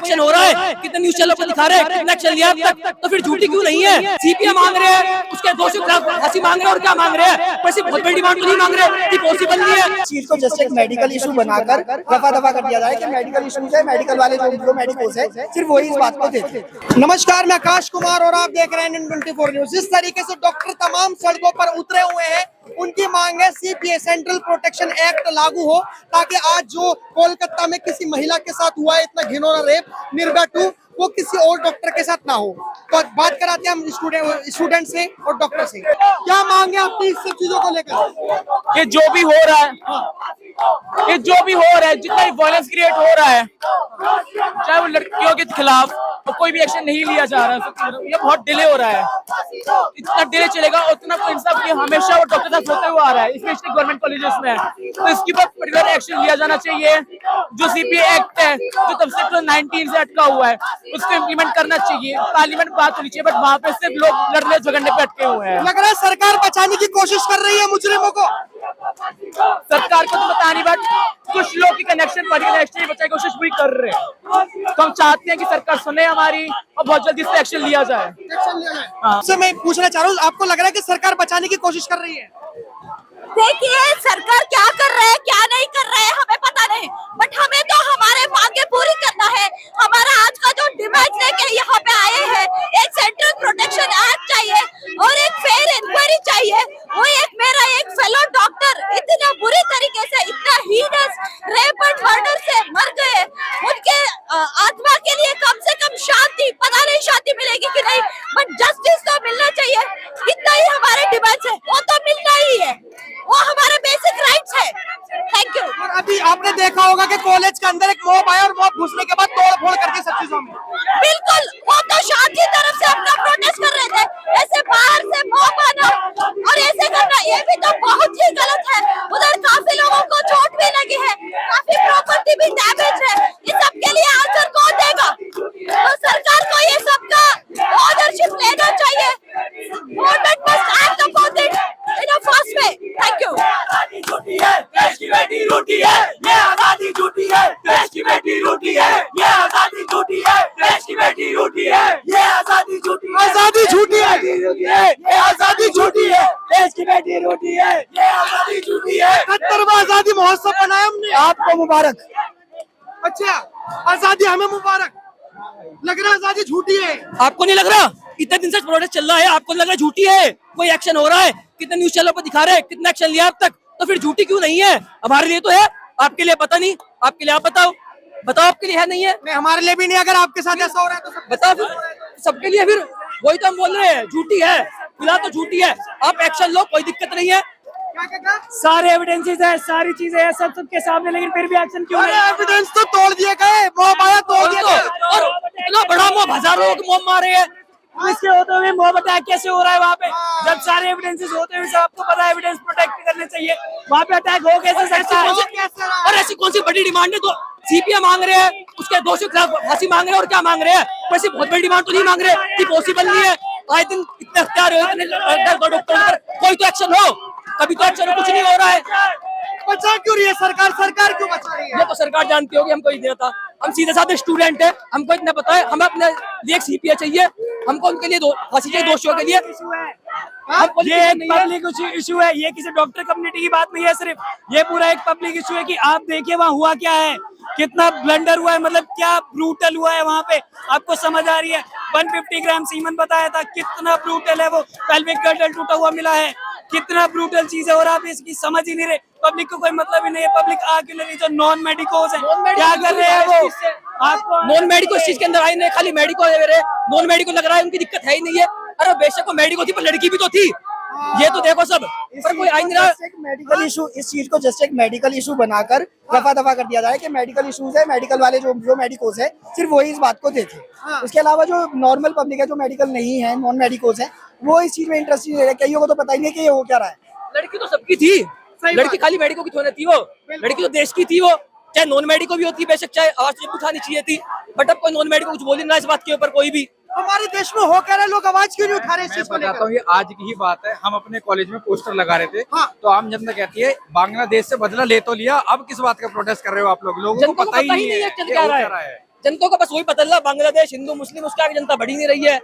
Action हो रहा है, कितने न्यूज चैनल पर दिखा रहे हैं, कितना एक्शन लिया अब तक, तो फिर झूठी क्यों नहीं है? सीपीएम मांग रहे हैं, उसके दोषियों के खिलाफ फांसी मांग रहे हैं और क्या मांग रहे हैं? वैसे बहुत बड़ी डिमांड तो नहीं मांग रहे, ये पॉसिबल नहीं है। चीज को जस्ट एक मेडिकल इशू बनाकर रफा दफा कर दिया जाए कि मेडिकल इशूज है, मेडिकल वाले जो मेडिकोस है सिर्फ वही इस बात को देते। नमस्कार, मैं आकाश कुमार और आप देख रहे हैं N24 न्यूज। जिस तरीके से डॉक्टर तमाम सड़कों पर उतरे हुए हैं, उनकी मांग है सीपीए सेंट्रल प्रोटेक्शन एक्ट लागू हो, ताकि आज जो कोलकाता में किसी महिला के साथ हुआ है इतना घिनौना रेप निर्भया 2, वो किसी और डॉक्टर के साथ ना हो। तो बात कराते हैं हम स्टूडेंट से और डॉक्टर से। क्या मांग है आपकी इस सब चीजों को लेकर? कि जो भी हो रहा है, ये जो भी हो रहा है, जितना भी वायलेंस क्रिएट हो रहा है, चाहे वो लड़कियों के खिलाफ, तो कोई भी एक्शन नहीं लिया जा रहा है। ये बहुत डिले हो रहा है, इतना डिले चलेगा उतना कोई इंसाफ नहीं। हमेशा वो डॉक्टर साथ होते हुए आ रहा है, स्पेशली गवर्नमेंट कॉलेजेस में, तो इसके ऊपर पर्टिकुलर एक्शन लिया जाना चाहिए। जो सीपीए एक्ट है, जो तब से 19 से अटका हुआ है, उसको इम्प्लीमेंट करना चाहिए। पार्लियामेंट बात होनी चाहिए, बट वहाँ पे सिर्फ लोग लड़ने झगड़ने पे अटके हुए हैं। लग रहा है सरकार बचाने की कोशिश कर रही है मुजरिमों को। सरकार को तो पता नहीं, बट कुछ लोग की कनेक्शन बचाने की कोशिश भी कर रहे हैं। तो हम चाहते हैं कि सरकार सुने हमारी और बहुत जल्दी इस पे एक्शन लिया जाए। आपसे मैं पूछना चाह रहा हूँ, आपको लग रहा है कि सरकार बचाने की कोशिश कर रही है? देखिए, सरकार क्या कर रहे हैं क्या नहीं कर रहे हैं हमें पता नहीं, बट हमें तो हमारे मांगे पूरी करना है। हमारा आज का जो डिमांड लेके यहाँ पे आए हैं, एक सेंट्रल प्रोटेक्शन एक्ट चाहिए और एक फेयर इंक्वायरी चाहिए। वो मेरा एक फेलो डॉक्टर इतना बुरी तरीके से, इतना हीनस रेप एंड मर्डर से मर गए, उनके आत्मा के लिए कम से कम शांति, पता नहीं शांति मिलेगी कि नहीं, बट जस्टिस तो मिलना चाहिए। इतना ही हमारे डिमांड है, वो तो मिलना ही है, वो हमारे बेसिक राइट्स है। Thank you. और अभी आपने देखा होगा कि कॉलेज के अंदर एक मॉब आया और मॉब घुसने के बाद तोड़ फोड़ करके सब चीजों में। बिल्कुल, वो तो शांति तरफ से अपना प्रोटेस्ट कर रहे थे, ऐसे बाहर से मॉब आना और ऐसे करना, ये भी तो बहुत ही गलत है। उधर काफी लोगों को चोट भी लगी है, काफी प्रॉपर्टी भी डैमेज है। ये सब के लिए आंसर कौन देगा? तो सरकार को ये सबका ओनरशिप लेना चाहिए। Government must act upon it in a fast way. Thank you. आजादी झूठी है, देश की बेटी रूठी है, ये आजादी झूठी है, देश की बेटी रूठी है, ये आजादी झूठी है, देश की बेटी रूठी है, ये आजादी झूठी है, आजादी झूठी है, ये आजादी झूठी है, देश की बेटी रूठी है, ये आजादी झूठी है। 71वां आजादी महोत्सव बनाया हमने। आपको मुबारक। अच्छा, आजादी हमें मुबारक। लग रहा है आजादी झूठी है। आपको नहीं लग रहा? इतने दिन से प्रोटेस्ट चल रहा है, आपको लग रहा है झूठी है? कोई एक्शन हो रहा है, कितने न्यूज चैनल पर दिखा रहे हैं, कितना एक्शन लिया अब तक, तो फिर झूठी क्यों नहीं है? हमारे लिए तो है, आपके लिए पता नहीं। आपके लिए आप बताओ, आपके लिए है नहीं है? नहीं, हमारे लिए भी नहीं। अगर आपके साथ ऐसा हो रहा है तो बताओ फिर, सबके लिए। फिर वही तो हम बोल रहे हैं, झूठी है, फिलहाल तो झूठी है। आप एक्शन लो, कोई दिक्कत नहीं है। सारे एविडेंसेस है, सारी चीजें हैं, सब सबके सामने, लेकिन फिर भी एक्शन क्यों नहीं? एविडेंस तो तोड़ दिए गए, मॉब आया तोड़ दिया गया। और इतना बड़ा मॉब, हजारों लोग मॉब मारे हैं। इसके होते हुए मॉब अटैक कैसे हो रहा है वहाँ पे? जब सारे एविडेंसेस होते हुए आपको पता है एविडेंस प्रोटेक्ट करने चाहिए, वहाँ पे अटैक हो कैसे सकता है? और ऐसी कौन सी बड़ी डिमांड है? तो सीपीएम मांग रहे हैं, उसके दोषियों के खिलाफ फांसी मांग रहे हैं और क्या मांग रहे हैं? वैसे बहुत बड़ी डिमांड तो नहीं मांग रहे, ये पॉसिबल नहीं है। आए दिन इतने हत्यार हो, इतने डॉक्टर, कोई तो एक्शन हो। कभी तो एक्शन कुछ नहीं हो रहा है। बचा क्यों रही है सरकार? सरकार क्यों बचा रही है? ये तो सरकार जानती होगी, हमको नहीं देता। हम सीधे साधे स्टूडेंट है, हमको इतना पता है। हमें अपने लिए सीपीए चाहिए, हमको उनके लिए फांसी चाहिए दोषियों के लिए। ये एक पब्लिक इशू है, ये किसी डॉक्टर कम्युनिटी की बात नहीं है सिर्फ, ये पूरा एक पब्लिक इशू है कि आप देखिए वहाँ हुआ क्या है, कितना ब्लंडर हुआ है, मतलब क्या ब्रूटल हुआ है वहाँ पे। आपको समझ आ रही है? 150 ग्राम सीमन बताया था, कितना ब्रूटल है वो। पेल्विक गर्डल टूटा हुआ मिला है, कितना ब्रूटल चीज है, और आप इसकी समझ ही नहीं रहे। पब्लिक को कोई मतलब ही नहीं है। पब्लिक आ क्यों नहीं? जो नॉन मेडिकोस है क्या कर रहे हैं वो? आपको नॉन मेडिको इस चीज के अंदर आई नहीं, खाली मेडिको है मेरे। नॉन मेडिको लग रहा है उनकी दिक्कत है ही नहीं है। अरे बेशक वो मेडिको थी, पर लड़की भी तो थी। ये तो देखो सब, पर कोई आई नहीं रहा। मेडिकल इशू, इस चीज को जस्ट एक मेडिकल इशू बनाकर रफा दफा कर दिया जाए कि मेडिकल इशूज है, मेडिकल वाले जो मेडिकोस है सिर्फ वही इस बात को देते। उसके अलावा जो नॉर्मल पब्लिक है, जो मेडिकल नहीं है, नॉन मेडिकोस है, वो इस चीज में इंटरेस्ट नहीं है। कईयों को तो पता ही नहीं कि ये हो क्या रहा है। लड़की तो सबकी थी, लड़की खाली मेडिको की थोड़ी थी। वो लड़की तो देश की थी, वो चाहे नॉन मेडिको भी होती है बेशक, चाहे आवाज तो उठानी चाहिए थी, बट अब कोई नॉन मेडिको कुछ बोल नहीं रहा इस बात के ऊपर कोई भी। हमारे देश में हो क्या रहा है, लोग आवाज क्यों नहीं उठा रहे? मैं बताता हूँ, ये आज की ही बात है। हम अपने कॉलेज में पोस्टर लगा रहे थे, तो आम जनता कहती है बांग्लादेश से बदला ले तो लिया, अब किस बात का प्रोटेस्ट कर रहे हो आप लोग? लोगों को पता ही नहीं है क्या हो क्या रहा है। जनता को बस वही पता चला, बांग्लादेश हिंदू मुस्लिम, उसके आगे जनता बढ़ी नहीं रही है।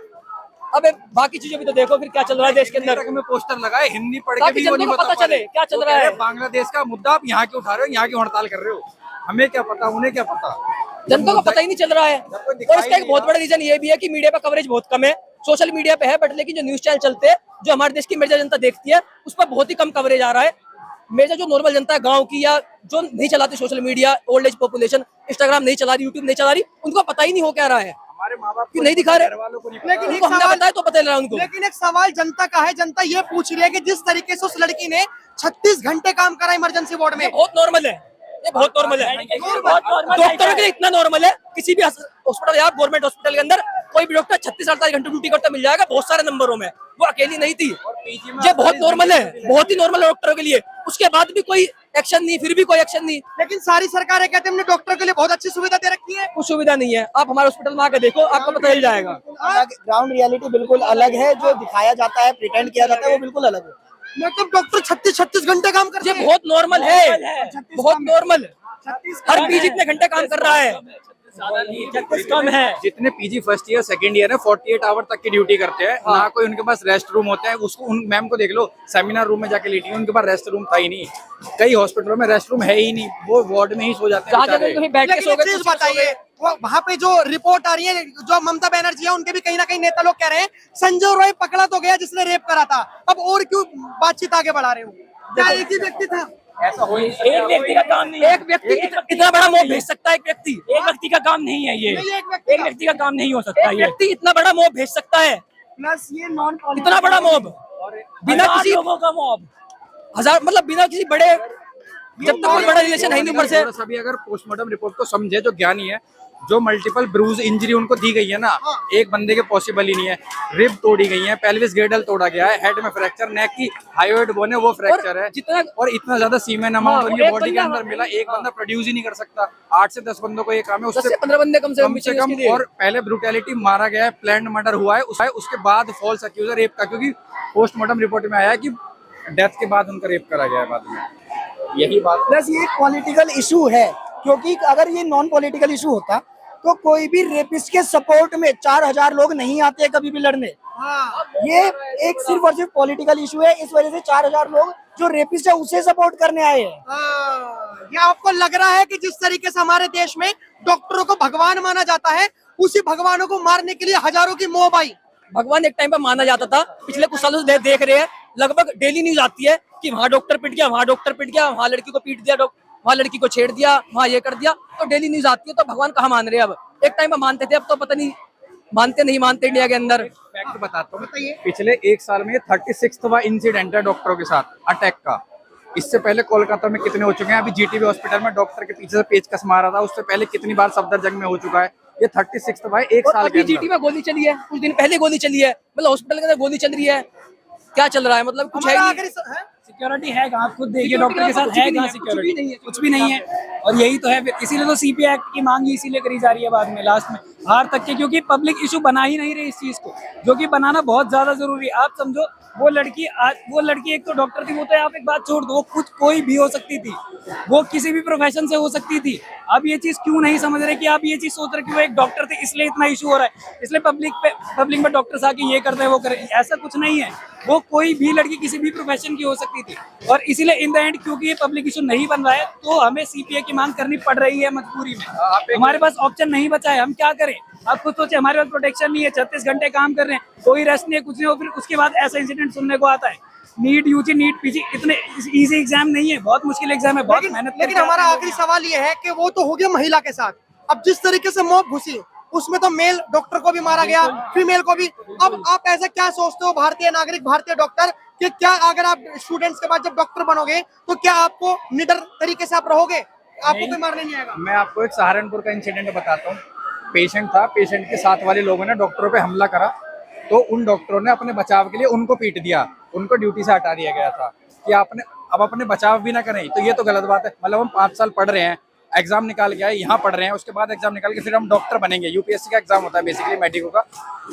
अब बाकी चीजों भी तो देखो फिर क्या चल रहा है देश के अंदर। में पोस्टर लगाए, हिंदी पढ़ के ताकि भी वो नहीं जनता को बता पता चले क्या चल रहा है। बांग्लादेश का मुद्दा आप यहाँ क्यों उठा रहे हो, यहाँ क्यों हड़ताल कर रहे हो, हमें क्या पता, उन्हें क्या पता। जनता को पता ही नहीं चल रहा है। और इसका एक बहुत बड़ा रीजन ये भी है कि मीडिया पर कवरेज बहुत कम है। सोशल मीडिया पे है बट लेकिन जो न्यूज चैनल चलते हैं, जो हमारे देश की मेजर जनता देखती है, उस पर बहुत ही कम कवरेज आ रहा है। मेजर जो नॉर्मल जनता है गांव की, या जो नहीं चलाती social media, old age population, Instagram नहीं चला रही, यूट्यूब नहीं चला रही, उनको पता ही नहीं हो क्या रहा है। हमारे माँ बाप क्यों नहीं दिखा रहे, लेकिन उनको हमने बताया तो पता चल रहा है उनको। लेकिन एक सवाल जनता का है, जनता ये पूछ रही है कि जिस तरीके से उस लड़की ने 36 घंटे काम करा इमरजेंसी वार्ड में, बहुत नॉर्मल है, ये बहुत नॉर्मल है। डॉक्टरों के लिए इतना नॉर्मल है, किसी भी हॉस्पिटल या गवर्नमेंट हॉस्पिटल के अंदर कोई भी डॉक्टर 36-48 घंटे ड्यूटी करता मिल जाएगा, बहुत सारे नंबरों में। वो अकेली नहीं थी, ये बहुत नॉर्मल है, बहुत ही नॉर्मल है डॉक्टरों के लिए। उसके बाद भी कोई एक्शन नहीं, फिर भी कोई एक्शन नहीं। लेकिन सारी सरकारें कहते हैं हमने डॉक्टर के लिए बहुत अच्छी सुविधा दे रखी है। कुछ सुविधा नहीं है, आप हमारे हॉस्पिटल में आकर देखो, आपको पता चल जाएगा। ग्राउंड रियलिटी बिल्कुल अलग है, जो दिखाया जाता है, प्रिटेंड किया जाता है, वो बिल्कुल अलग है। मतलब डॉक्टर 36 घंटे काम करते ये हैं, बहुत नॉर्मल है, बहुत नॉर्मल। हर पीजी इतने घंटे काम कर रहा है, कम है। जितने PG first year second year है 48 आवर तक की ड्यूटी करते हैं। ना कोई उनके पास रेस्ट रूम होते हैं। उसको उन मैम को देख लो, सेमिनार रूम में जाके लेटी है, उनके पास रेस्ट रूम था ही नहीं। कई हॉस्पिटलों में रेस्ट रूम है ही नहीं, वो वार्ड में ही सो जाते हैं बेचारे। लेकिन एक चीज बताइए, वो वहाँ पे जो रिपोर्ट आ रही है, जो ममता बनर्जी है, उनके भी कहीं ना कहीं नेता लोग कह रहे हैं संजय रॉय पकड़ा तो गया जिसने रेप करा था, अब और क्यों बातचीत आगे बढ़ा रहे हो? क्या एक ही व्यक्ति था? एक व्यक्ति का काम नहीं है, एक व्यक्ति इतना बड़ा मॉब भेज सकता है, एक व्यक्ति का काम नहीं है ये, नहीं, एक व्यक्ति का काम नहीं हो सकता एक ये। व्यक्ति इतना बड़ा मॉब भेज सकता है, प्लस ये नॉन इतना बड़ा मॉब बिना हजार किसी लोगों का मॉब, हजार, मतलब बिना किसी बड़े, जब तक कोई बड़ा रिलेशन है नहीं ऊपर से। सभी अगर पोस्टमार्टम रिपोर्ट को समझे, जो ज्ञानी है, जो मल्टीपल ब्रूज इंजरी उनको दी गई है ना, एक बंदे के पॉसिबल ही नहीं है। रिब तोड़ी गई है, पेल्विस गिर्डल तोड़ा गया है, हेड में फ्रैक्चर, नेक की हाइयोइड बोन है वो फ्रैक्चर है, और इतना ज्यादा सीमेन अमाउंट उनकी बॉडी के अंदर मिला, एक बंदा प्रोड्यूस ही नहीं कर सकता। 8 से 10 बंदों को ये काम है, 10 से 15 बंदे कम से कम। और पहले ब्रूटैलिटी, मारा गया है, प्लान्ड मर्डर हुआ है, उसके बाद फॉल्स अक्यूजर रेप का, क्योंकि पोस्टमार्टम रिपोर्ट में आया है कि डेथ के बाद उनका रेप करा गया है बाद में। यही बात प्लस ये पॉलिटिकल इशू है, क्योंकि अगर ये नॉन पॉलिटिकल इशू होता तो कोई भी रेपिस्ट के सपोर्ट में 4000 लोग नहीं आते कभी भी लड़ने। ये एक सिर्फ और सिर्फ पॉलिटिकल इशू है, इस वजह से 4000 लोग जो रेपिस्ट है उसे सपोर्ट करने आए हैं। ये आपको लग रहा है कि जिस तरीके से हमारे देश में डॉक्टरों को भगवान माना जाता है, उसी भगवानों को मारने के लिए हजारों की मॉब आई। भगवान एक टाइम पर माना जाता था, पिछले कुछ सालों से देख रहे हैं, लगभग डेली न्यूज आती है कि वहाँ डॉक्टर पिट गया, वहाँ डॉक्टर पिट गया, वहाँ लड़की को पीट दिया, वहाँ लड़की को छेड़ दिया, वहाँ ये कर दिया, तो डेली न्यूज आती है। तो भगवान कहाँ मान रहे हैं अब? एक टाइम में मानते थे, अब तो पता नहीं मानते नहीं मानते इंडिया के अंदर। फैक्ट बताता हूँ, पिछले 1 साल में 36वां इंसिडेंट है डॉक्टरों के साथ अटैक का। इससे पहले कोलकाता में कितने हो चुके हैं? अभी जीटीबी हॉस्पिटल में डॉक्टर के पीछे से पेचकस मारा था, उससे पहले कितनी बार सफदरजंग में हो चुका है। ये 36वां 1 साल के जीटी में गोली चली है, कुछ दिन पहले गोली चली है, मतलब हॉस्पिटल के अंदर गोली चल रही है। क्या चल रहा है, मतलब कुछ है नहीं। सिक्योरिटी है कहाँ? आप खुद देखिए, डॉक्टर के साथ है कहाँ सिक्योरिटी? कुछ भी नहीं है। और यही तो है, इसीलिए तो सीपीआई एक्ट की मांग इसीलिए करी जा रही है बाद में, लास्ट में बाहर तक के, क्योंकि पब्लिक इशू बना ही नहीं रही इस चीज को, जो कि बनाना बहुत ज्यादा जरूरी है। आप समझो, वो लड़की एक तो डॉक्टर थी, वो तो आप एक बात छोड़ दो, वो खुद कोई भी हो सकती थी, वो किसी भी प्रोफेशन से हो सकती थी। अब ये चीज क्यों नहीं समझ रहे कि आप ये चीज सोच रहे कि वो एक डॉक्टर थे इसलिए इतना इशू हो रहा है, इसलिए पब्लिक में डॉक्टर्स आके ये करते हैं वो करे, ऐसा कुछ नहीं है। वो कोई भी लड़की किसी भी प्रोफेशन की हो सकती थी, और इसीलिए इन द एंड क्योंकि ये पब्लिक इशू नहीं बन रहा है, तो हमें सीपीआई की मांग करनी पड़ रही है मजबूरी में। हमारे पास ऑप्शन नहीं बचा है, हम क्या करें? आप खुद सोचे, हमारे पास प्रोटेक्शन नहीं है, 36 घंटे काम कर रहे हैं, कोई रेस्ट नहीं है, कुछ नहीं हो, फिर उसके बाद ऐसा इंसिडेंट सुनने को आता है। नीट यूजी, नीट पीजी इतने इजी एग्जाम नहीं है, बहुत मुश्किल एग्जाम है, बहुत मेहनत। लेकिन हमारा आखिरी सवाल ये है कि वो तो हो गया महिला के साथ, अब जिस तरीके से मॉब घुसी उसमें तो मेल डॉक्टर को भी मारा गया, फीमेल को भी। अब आप ऐसा क्या सोचते हो, भारतीय नागरिक, भारतीय डॉक्टर, कि क्या अगर आप स्टूडेंट्स के बाद जब डॉक्टर बनोगे तो क्या आपको निडर तरीके से आप रहोगे, आपको कोई मारने नहीं आएगा? मैं आपको एक सहारनपुर का इंसिडेंट बताता हूँ। पेशेंट था, पेशेंट के साथ वाले लोगों ने डॉक्टरों पे हमला करा, तो उन डॉक्टरों ने अपने बचाव के लिए उनको पीट दिया, उनको ड्यूटी से हटा दिया गया था कि आपने अब अपने बचाव भी ना करें। तो ये तो गलत बात है। मतलब हम 5 साल पढ़ रहे हैं, एग्जाम निकाल के आए, यहाँ पढ़ रहे हैं, उसके बाद एग्जाम निकाल के फिर हम डॉक्टर बनेंगे। यूपीएससी का एग्जाम होता है बेसिकली मेडिको का।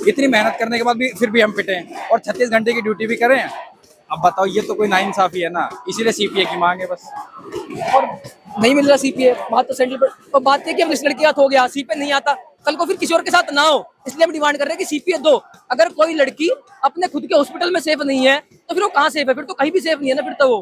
इतनी मेहनत करने के बाद भी फिर भी हम पिटे हैं, और 36 घंटे की ड्यूटी भी करें। अब बताओ, ये तो कोई नाइंसाफी है ना, इसीलिए सीपीआई की मांग है बस। और नहीं मिल रहा सीपीए, बात तो सेंट्रल पर बात है कि अब इस लड़के का हो गया, सीपीए नहीं आता, कल को फिर किसी और के साथ ना हो, इसलिए हम डिमांड कर रहे हैं कि सीपीए दो। अगर कोई लड़की अपने खुद के हॉस्पिटल में सेफ नहीं है तो फिर वो कहाँ सेफ है? फिर तो कहीं भी सेफ नहीं है ना फिर तो वो।